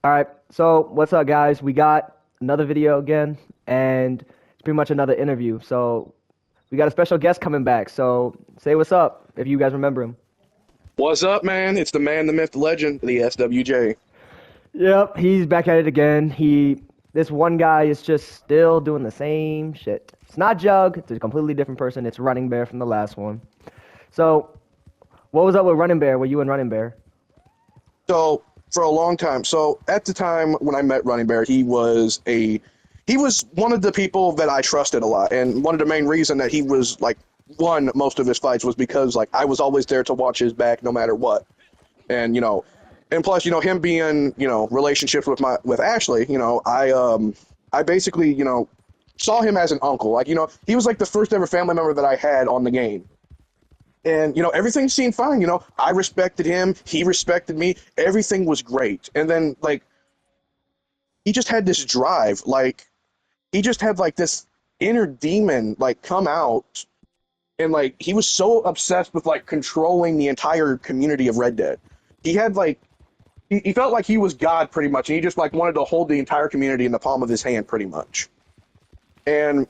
All right, so what's up, guys? We got another video again, and it's pretty much another interview. So we got a special guest coming back. So say what's up if you guys remember him. What's up, man? It's the man, the myth, the legend, the SWJ. Yep, he's back at it again. This one guy is just still doing the same shit. It's not Jug. It's a completely different person. It's Running Bear from the last one. So what was up with Running Bear? Were you and Running Bear? So for a long time, so at the time when I met Running Bear, he was one of the people that I trusted a lot, and one of the main reason that he was like won most of his fights was because like I was always there to watch his back no matter what, and and plus him being relationships with my with Ashley, I basically saw him as an uncle, like he was like the first ever family member that I had on the game. And everything seemed fine. I respected him, he respected me, everything was great. And then like he just had this drive, like he just had like this inner demon like come out, and like he was so obsessed with like controlling the entire community of Red Dead. He had like he felt like he was God pretty much, and he just like wanted to hold the entire community in the palm of his hand pretty much. And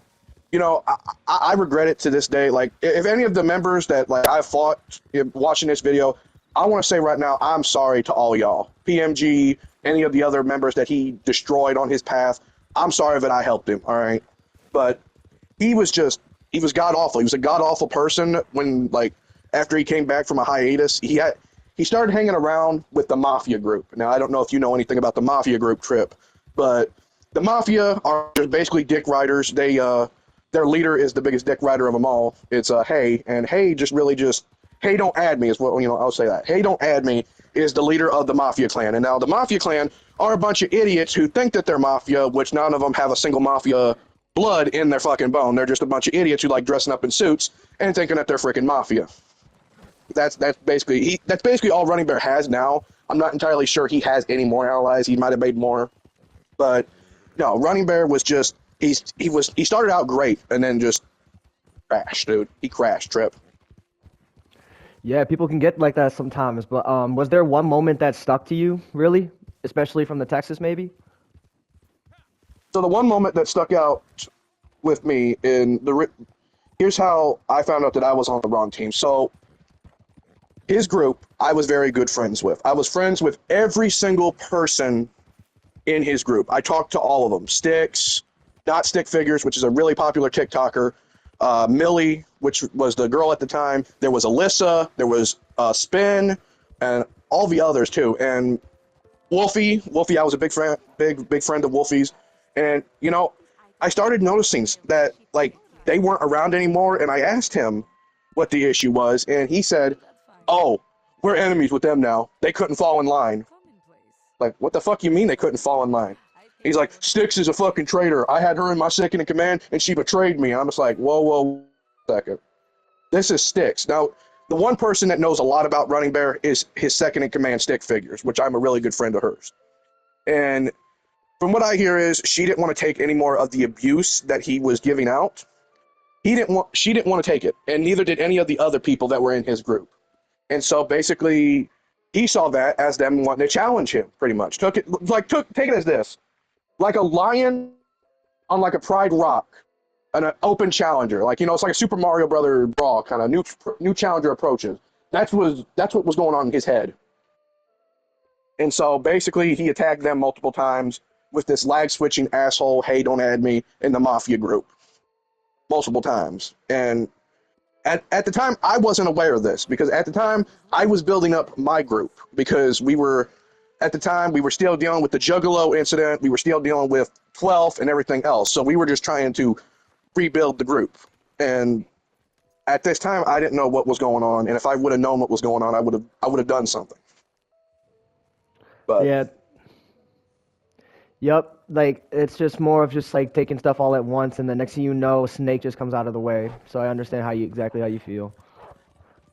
I regret it to this day. Like, if any of the members that like I fought watching this video, I want to say right now, I'm sorry to all y'all. PMG, any of the other members that he destroyed on his path, I'm sorry that I helped him. All right, but he was god awful. He was a god awful person. When like after he came back from a hiatus, he started hanging around with the Mafia group. Now I don't know if you know anything about the Mafia group, Trip, but the Mafia are just basically dick riders. Their leader is the biggest dick rider of them all. It's Hay, and Hay just Hey don't add me is what I'll say that. Hey don't add me is the leader of the Mafia clan. And now the Mafia clan are a bunch of idiots who think that they're Mafia, which none of them have a single Mafia blood in their fucking bone. They're just a bunch of idiots who like dressing up in suits and thinking that they're freaking Mafia. That's basically all Running Bear has now. I'm not entirely sure he has any more allies. He might have made more, but no, Running Bear was just he started out great and then just crashed, dude. He crashed, Trip. Yeah, people can get like that sometimes. But was there one moment that stuck to you, really, especially from the Texas, maybe? So the one moment that stuck out with me here's how I found out that I was on the wrong team. So his group, I was very good friends with. I was friends with every single person in his group. I talked to all of them. Sticks, not Stick Figures, which is a really popular TikToker. Millie, which was the girl at the time. There was Alyssa. There was Spin, and all the others too. And Wolfie, I was a big friend of Wolfie's. And I started noticing that like they weren't around anymore. And I asked him what the issue was, and he said, "Oh, we're enemies with them now. They couldn't fall in line." Like, what the fuck you mean they couldn't fall in line? He's like, Styx is a fucking traitor. I had her in my second in command, and she betrayed me. And I'm just like, whoa, second. This is Styx. Now, the one person that knows a lot about Running Bear is his second in command, Stick Figures, which I'm a really good friend of hers. And from what I hear is she didn't want to take any more of the abuse that he was giving out. She didn't want to take it, and neither did any of the other people that were in his group. And so basically, he saw that as them wanting to challenge him, pretty much. Take it as this. Like a lion on like a Pride Rock, an open challenger. Like, it's like a Super Mario Brother brawl kind of new challenger approaches. That's what was going on in his head. And so basically he attacked them multiple times with this lag switching asshole, Hey don't add me, in the Mafia group. Multiple times. And at the time, I wasn't aware of this, because at the time, I was building up my group, because at the time, we were still dealing with the Juggalo incident, we were still dealing with 12 and everything else, so we were just trying to rebuild the group. And at this time, I didn't know what was going on, and if I would have known what was going on, I would have done something. But Yeah. Yep. Like it's just more of just like taking stuff all at once, and the next thing you know, Snake just comes out of the way. So I understand exactly how you feel.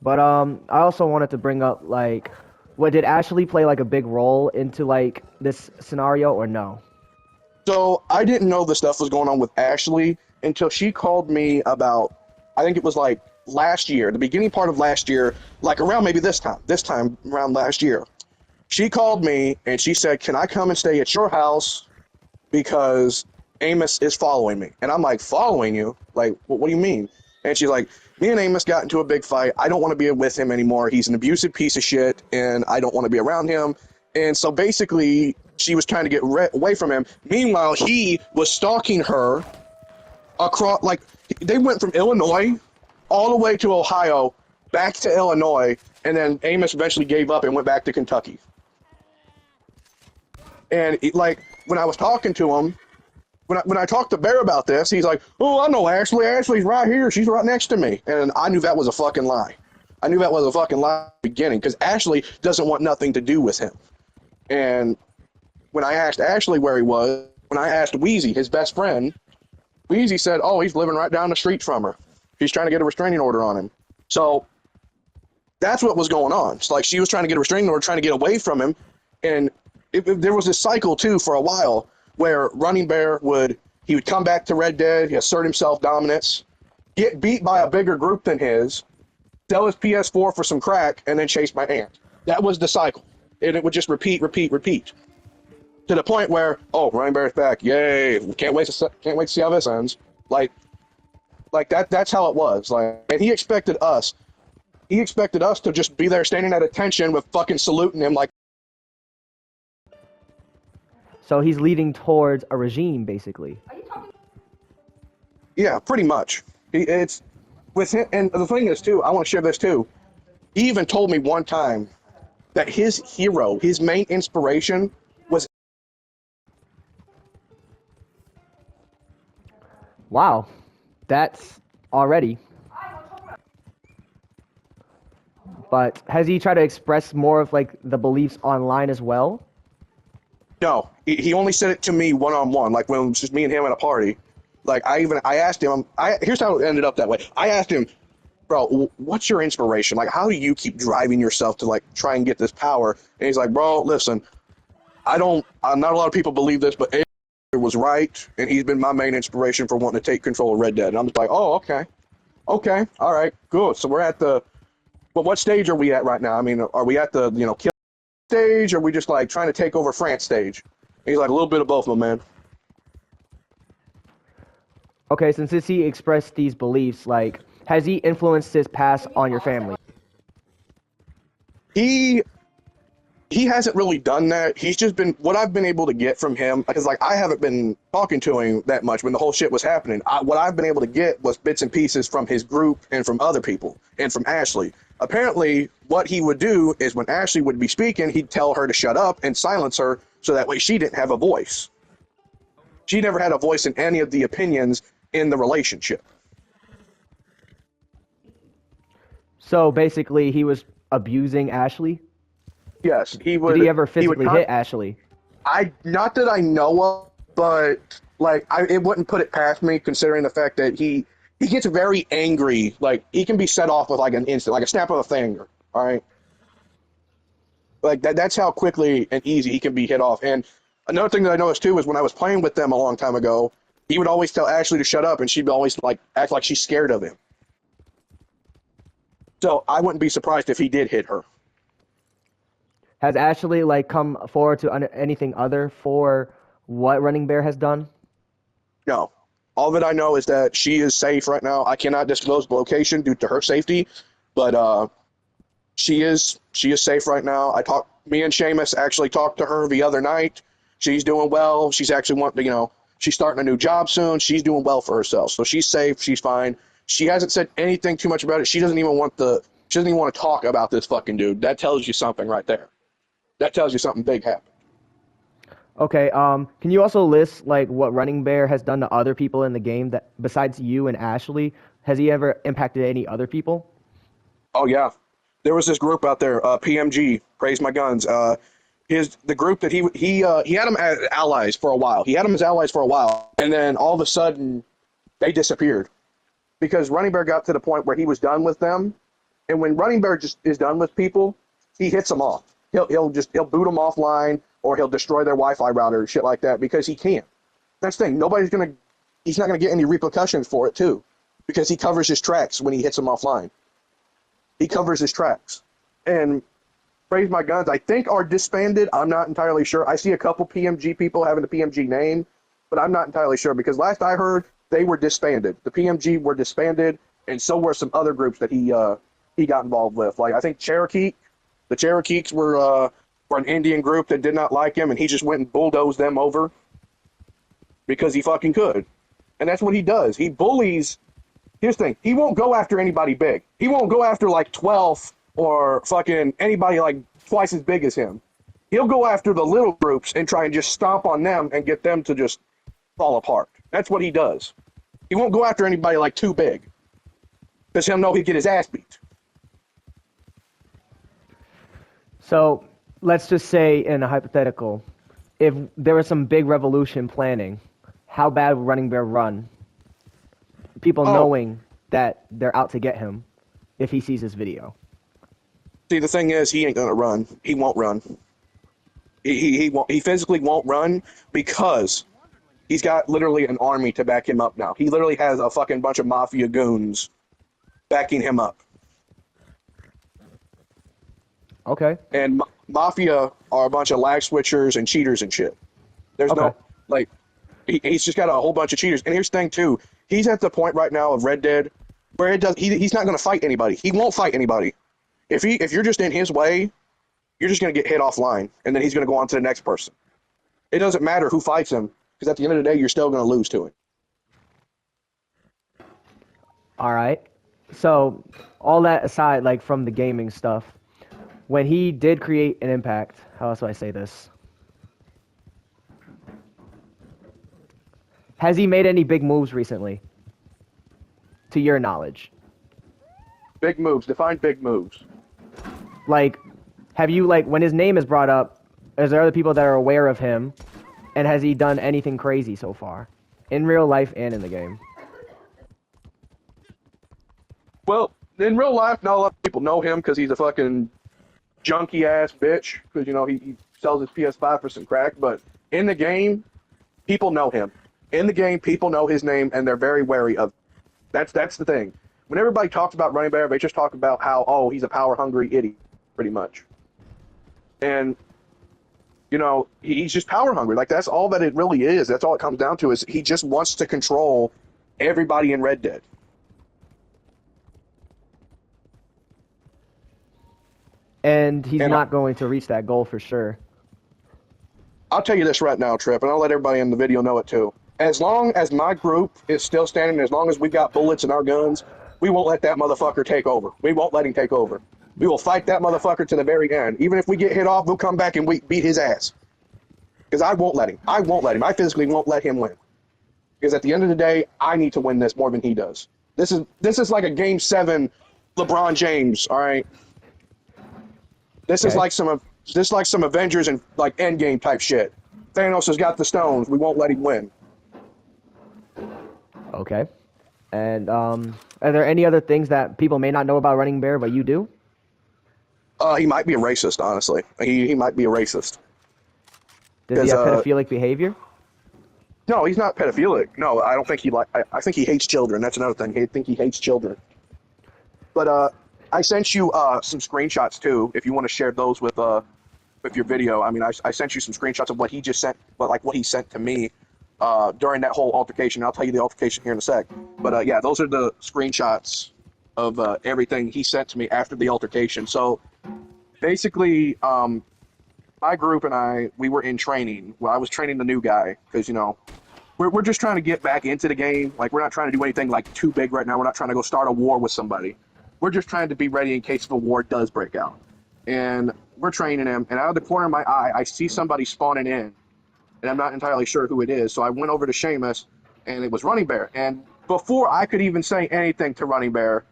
But I also wanted to bring up like, what did Ashley play like a big role into like this scenario or no? So I didn't know the stuff was going on with Ashley until she called me about, I think it was like last year, the beginning part of last year, like around maybe this time around last year. She called me and she said, "Can I come and stay at your house because Amos is following me?" And I'm like, "Following you? Like, what do you mean?" And she's like, "Me and Amos got into a big fight. I don't want to be with him anymore. He's an abusive piece of shit, and I don't want to be around him." And so basically, she was trying to get away from him. Meanwhile, he was stalking her across, like, they went from Illinois all the way to Ohio, back to Illinois, and then Amos eventually gave up and went back to Kentucky. And like, when I was talking to him, when I talked to Bear about this, he's like, "Oh, I know Ashley. Ashley's right here. She's right next to me." And I knew that was a fucking lie. I knew that was a fucking lie at the beginning, because Ashley doesn't want nothing to do with him. And when I asked Ashley where he was, when I asked Wheezy, his best friend, Wheezy said, "Oh, he's living right down the street from her. He's trying to get a restraining order on him." So that's what was going on. It's like she was trying to get a restraining order, trying to get away from him. And there was this cycle, too, for a while, where Running Bear would come back to Red Dead, he assert himself dominance, get beat by a bigger group than his, sell his PS4 for some crack, and then chase my aunt. That was the cycle. And it would just repeat, to the point where, oh, Running Bear's back, yay! Can't wait to see how this ends. Like that. That's how it was. Like, and he expected us to just be there, standing at attention, with fucking saluting him like. So he's leading towards a regime, basically. Yeah, pretty much. It's with him, and the thing is too. I want to share this too. He even told me one time that his hero, his main inspiration, was. Wow, that's already. But has he tried to express more of like the beliefs online as well? No, he only said it to me one-on-one, like when it was just me and him at a party. Like I asked him. Here's how it ended up that way. I asked him, "Bro, what's your inspiration? Like, how do you keep driving yourself to like try and get this power?" And he's like, "Bro, listen, not a lot of people believe this, but it was right, and he's been my main inspiration for wanting to take control of Red Dead." And I'm just like, "Oh, okay, all right, good." So we're at the, but what stage are we at right now? I mean, are we at the kill stage, or are we just like trying to take over France stage? And he's like, "A little bit of both, my man." Okay, since he expressed these beliefs, like, has he influenced his past on your family? He hasn't really done that. He's just been, what I've been able to get from him, because like I haven't been talking to him that much when the whole shit was happening. What I've been able to get was bits and pieces from his group and from other people and from Ashley. Apparently, what he would do is when Ashley would be speaking, he'd tell her to shut up and silence her so that way she didn't have a voice. She never had a voice in any of the opinions in the relationship. So basically, he was abusing Ashley? Yes, he would. Did he ever physically hit Ashley? Not that I know of, but like it wouldn't put it past me, considering the fact that he gets very angry. Like he can be set off with like an instant, like a snap of a finger. All right, like that's how quickly and easy he can be hit off. And another thing that I noticed too is when I was playing with them a long time ago, he would always tell Ashley to shut up, and she'd always like act like she's scared of him. So I wouldn't be surprised if he did hit her. Has Ashley like come forward to anything other for what Running Bear has done? No. All that I know is that she is safe right now. I cannot disclose the location due to her safety, but she is safe right now. Me and Seamus actually talked to her the other night. She's doing well. She's actually she's starting a new job soon. She's doing well for herself. So she's safe. She's fine. She hasn't said anything too much about it. She doesn't even want to talk about this fucking dude. That tells you something right there. That tells you something big happened. Okay, can you also list like what Running Bear has done to other people in the game that besides you and Ashley? Has he ever impacted any other people? Oh yeah, there was this group out there, PMG, Praise My Guns. The group that he had them as allies for a while. He had them as allies for a while, and then all of a sudden, they disappeared because Running Bear got to the point where he was done with them. And when Running Bear just is done with people, he hits them off. He'll boot them offline, or he'll destroy their Wi-Fi router, shit like that, because he can. That's the thing. He's not gonna get any repercussions for it too, because he covers his tracks when he hits them offline. He covers his tracks, and Praise My Guns, I think are disbanded. I'm not entirely sure. I see a couple PMG people having the PMG name, but I'm not entirely sure because last I heard, they were disbanded. The PMG were disbanded, and so were some other groups that he got involved with. Like I think Cherokee, the Cherokees were an Indian group that did not like him, and he just went and bulldozed them over because he fucking could. And that's what he does. He bullies. Here's the thing. He won't go after anybody big. He won't go after like 12 or fucking anybody like twice as big as him. He'll go after the little groups and try and just stomp on them and get them to just fall apart. That's what he does. He won't go after anybody like too big because he'll know he'd get his ass beat. So let's just say in a hypothetical, if there was some big revolution planning, how bad would Running Bear run? People knowing that they're out to get him if he sees this video. See, the thing is, he ain't gonna run. He won't run. He won't. He physically won't run because he's got literally an army to back him up now. He literally has a fucking bunch of mafia goons backing him up. Okay. And mafia are a bunch of lag switchers and cheaters and shit. There's no like. He's just got a whole bunch of cheaters. And here's the thing too. He's at the point right now of Red Dead where he's not going to fight anybody. He won't fight anybody. If you're just in his way, you're just going to get hit offline, and then he's going to go on to the next person. It doesn't matter who fights him, because at the end of the day, you're still going to lose to him. All right. So all that aside, like from the gaming stuff, when he did create an impact, how else do I say this? Has he made any big moves recently? To your knowledge. Big moves. Define big moves. Like, have you, like, when his name is brought up, is there other people that are aware of him? And has he done anything crazy so far? In real life and in the game? Well, in real life, not a lot of people know him because he's a fucking junky-ass bitch. Because, you know, he sells his PS5 for some crack. But in the game, people know him. In the game, people know his name, and they're very wary of him. That's the thing. When everybody talks about Running Bear, they just talk about how, oh, he's a power-hungry idiot, pretty much. And, you know, he's just power-hungry. Like, that's all that it really is. That's all it comes down to is he just wants to control everybody in Red Dead. And he's not going to reach that goal for sure. I'll tell you this right now, Trip, and I'll let everybody in the video know it too. As long as my group is still standing, as long as we've got bullets in our guns, we won't let that motherfucker take over. We won't let him take over. We will fight that motherfucker to the very end. Even if we get hit off, we'll come back and beat his ass. Because I won't let him. I won't let him. I physically won't let him win. Because at the end of the day, I need to win this more than he does. This is like a Game 7 LeBron James, all right? This is like some Avengers and like Endgame type shit. Thanos has got the stones. We won't let him win. Okay. And are there any other things that people may not know about Running Bear, but you do? He might be a racist, honestly. He might be a racist. Does he have pedophilic behavior? No, he's not pedophilic. No, I don't think I think he hates children. That's another thing. I think he hates children. But I sent you some screenshots too, if you want to share those with your video. I mean, I sent you some screenshots of what he just sent, what he sent to me during that whole altercation. I'll tell you the altercation here in a sec. But yeah, those are the screenshots of everything he sent to me after the altercation. So basically, my group and we were in training. Well, I was training the new guy because, you know, we're just trying to get back into the game. Like, we're not trying to do anything like too big right now. We're not trying to go start a war with somebody. We're just trying to be ready in case if a war does break out. And we're training him, and out of the corner of my eye, I see somebody spawning in, and I'm not entirely sure who it is. So I went over to Seamus, and it was Running Bear. And before I could even say anything to Running Bear,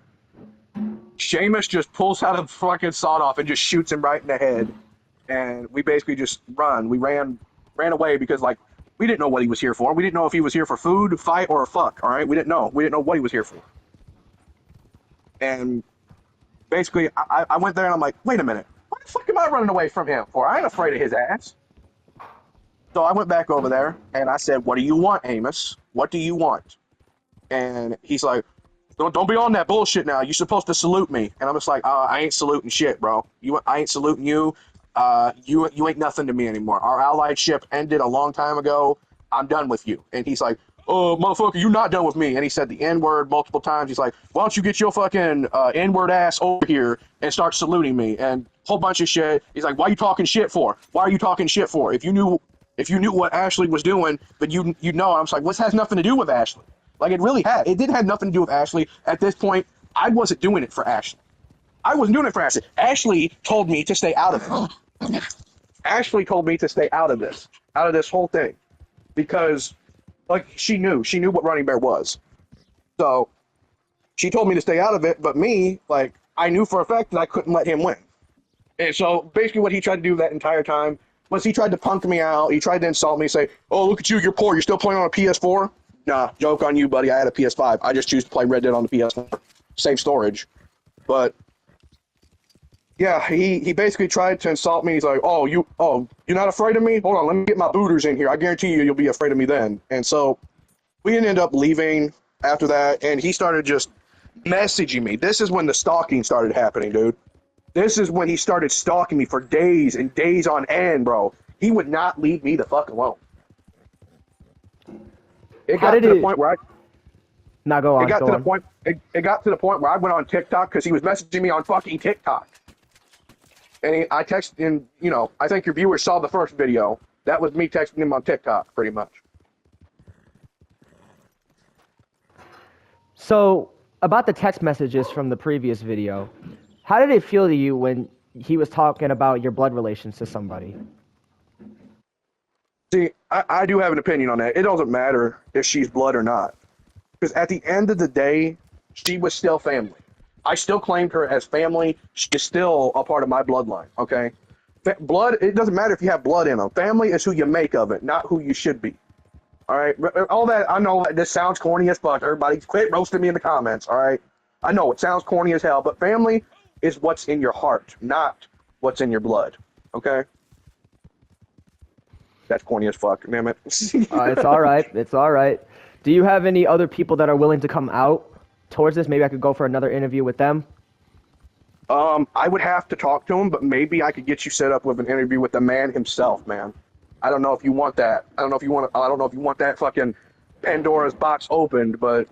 Seamus just pulls out a fucking sawed-off and just shoots him right in the head. And we basically just run. We ran away because, like, we didn't know what he was here for. We didn't know if he was here for food, fight, or a fuck, all right? We didn't know. We didn't know what he was here for. And basically, I went there and I'm like, wait a minute. What the fuck am I running away from him for? I ain't afraid of his ass. So I went back over there and I said, what do you want, Amos? What do you want? And he's like, don't be on that bullshit now. You're supposed to salute me. And I'm just like, I ain't saluting shit, bro. I ain't saluting you. You ain't nothing to me anymore. Our allyship ended a long time ago. I'm done with you. And he's like, oh, motherfucker, you're not done with me. And he said the N-word multiple times. He's like, why don't you get your fucking N-word ass over here and start saluting me? And a whole bunch of shit. He's like, why are you talking shit for? Why are you talking shit for? If you knew what Ashley was doing, then you'd know. I'm just like, well, this has nothing to do with Ashley. Like, it really had. It didn't have nothing to do with Ashley. At this point, I wasn't doing it for Ashley. I wasn't doing it for Ashley. Ashley told me to stay out of it. Ashley told me to stay out of this whole thing. Because, like, she knew what Running Bear was. So, she told me to stay out of it, but me, like, I knew for a fact that I couldn't let him win. And so, basically what he tried to do that entire time was he tried to punk me out. He tried to insult me, say, oh, look at you, you're poor. You're still playing on a PS4? Nah, joke on you, buddy. I had a PS5. I just choose to play Red Dead on the PS4. Save storage. But yeah, he basically tried to insult me. He's like, you're not afraid of me? Hold on, let me get my booters in here. I guarantee you'll be afraid of me then. And so we ended up leaving after that, and he started just messaging me. This is when the stalking started happening, dude. This is when he started stalking me for days and days on end, bro. He would not leave me the fuck alone. It got to the point where It got to the point where I went on TikTok because he was messaging me on fucking TikTok. And I texted him, I think your viewers saw the first video. That was me texting him on TikTok, pretty much. So, about the text messages from the previous video, how did it feel to you when he was talking about your blood relations to somebody? See, I do have an opinion on that. It doesn't matter if she's blood or not. Because at the end of the day, she was still family. I still claimed her as family. She's still a part of my bloodline, okay? Blood, it doesn't matter if you have blood in them. Family is who you make of it, not who you should be. All right? All that, I know this sounds corny as fuck. Everybody quit roasting me in the comments, all right? I know it sounds corny as hell, but family is what's in your heart, not what's in your blood, okay? That's corny as fuck, damn it. It's all right. It's all right. Do you have any other people that are willing to come out towards this? Maybe I could go for another interview with them. I would have to talk to him, but maybe I could get you set up with an interview with the man himself, man. I don't know if you want that. I don't know if you want that fucking Pandora's box opened, but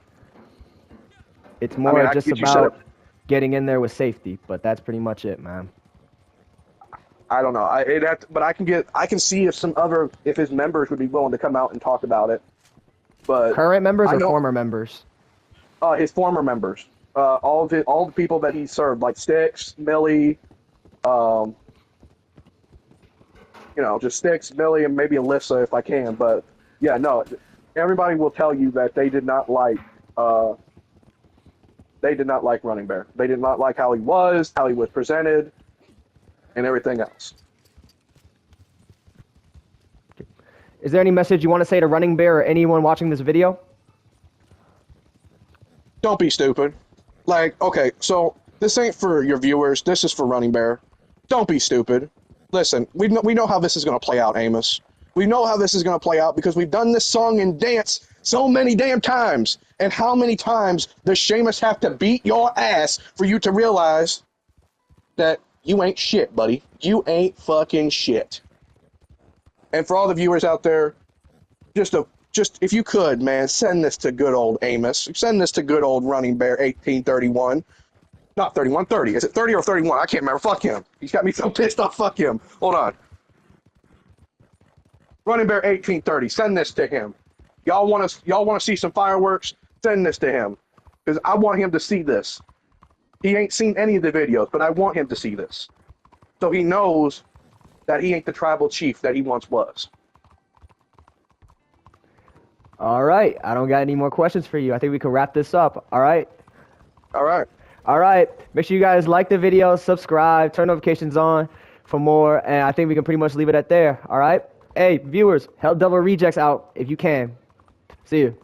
it's more just about getting in there with safety, but that's pretty much it, man. I don't know. But I can see if his members would be willing to come out and talk about it. But current members or former members? His former members. All the people that he served, like Sticks, Millie, just Sticks, Millie, and maybe Alyssa if I can. But yeah, no, everybody will tell you that they did not like Running Bear. They did not like how he was presented, and everything else. Is there any message you want to say to Running Bear or anyone watching this video? Don't be stupid. Like, okay, so this ain't for your viewers. This is for Running Bear. Don't be stupid. Listen, we know how this is going to play out, Amos. We know how this is going to play out because we've done this song and dance so many damn times. And how many times does Seamus have to beat your ass for you to realize that you ain't shit, buddy. You ain't fucking shit. And for all the viewers out there, just if you could, man, send this to good old Amos. Send this to good old Running Bear 1831. Not 31, 30. Is it 30 or 31? I can't remember. Fuck him. He's got me so pissed off. Fuck him. Hold on. Running Bear 1830. Send this to him. Y'all want to see some fireworks? Send this to him. Because I want him to see this. He ain't seen any of the videos, but I want him to see this. So he knows that he ain't the tribal chief that he once was. All right. I don't got any more questions for you. I think we can wrap this up. All right? All right. All right. Make sure you guys like the video, subscribe, turn notifications on for more, and I think we can pretty much leave it at there. All right? Hey, viewers, help Devil Rejects out if you can. See you.